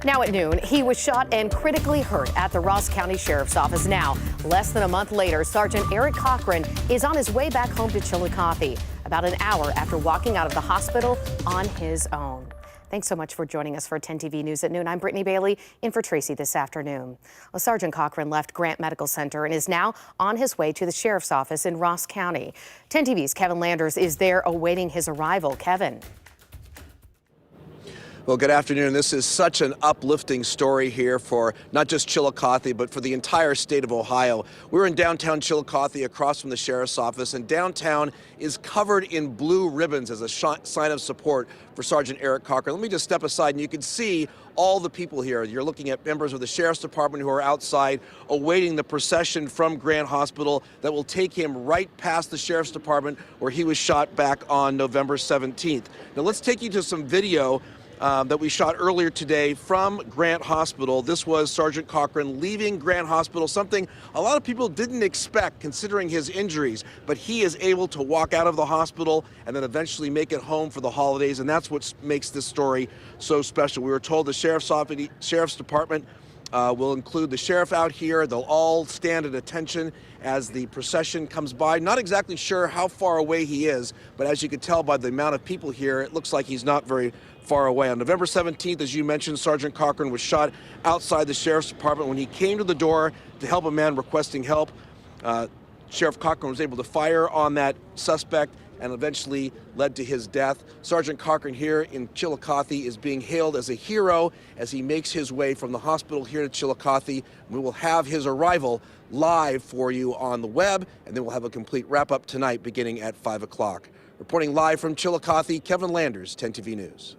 Now at noon, he was shot and critically hurt at the Ross County Sheriff's Office. Now, less than a month later, Sergeant Eric Kocheran is on his way back home to Chillicothe, about an hour after walking out of the hospital on his own. Thanks so much for joining us for 10 TV News at noon. I'm Brittany Bailey, in for Tracy this afternoon. Well, Sergeant Kocheran left Grant Medical Center and is now on his way to the Sheriff's Office in Ross County. 10 TV's Kevin Landers is there awaiting his arrival. Kevin. Well, good afternoon. This is such an uplifting story here for not just Chillicothe, but for the entire state of Ohio. We're in downtown Chillicothe across from the Sheriff's Office, and downtown is covered in blue ribbons as a sign of support for Sergeant Eric Kocheran. Let me just step aside, and you can see all the people here. You're looking at members of the Sheriff's Department who are outside awaiting the procession from Grant Hospital that will take him right past the Sheriff's Department where he was shot back on November 17th. Now let's take you to some video that we shot earlier today from Grant Hospital. This was Sergeant Kocheran leaving Grant Hospital, something a lot of people didn't expect considering his injuries, but he is able to walk out of the hospital and then eventually make it home for the holidays, and that's what makes this story so special. We were told the Sheriff's Department will include the sheriff out here. They'll all stand at attention as the procession comes by. Not exactly sure how far away he is, but as you can tell by the amount of people here, it looks like he's not very far away. On November 17th, as you mentioned, Sergeant Kocheran was shot outside the Sheriff's Department. When he came to the door to help a man requesting help, Sheriff Kocheran was able to fire on that suspect and eventually led to his death. Sergeant Kocheran here in Chillicothe is being hailed as a hero as he makes his way from the hospital here to Chillicothe. We will have his arrival live for you on the web, and then we'll have a complete wrap-up tonight beginning at 5 o'clock. Reporting live from Chillicothe, Kevin Landers, 10 TV News.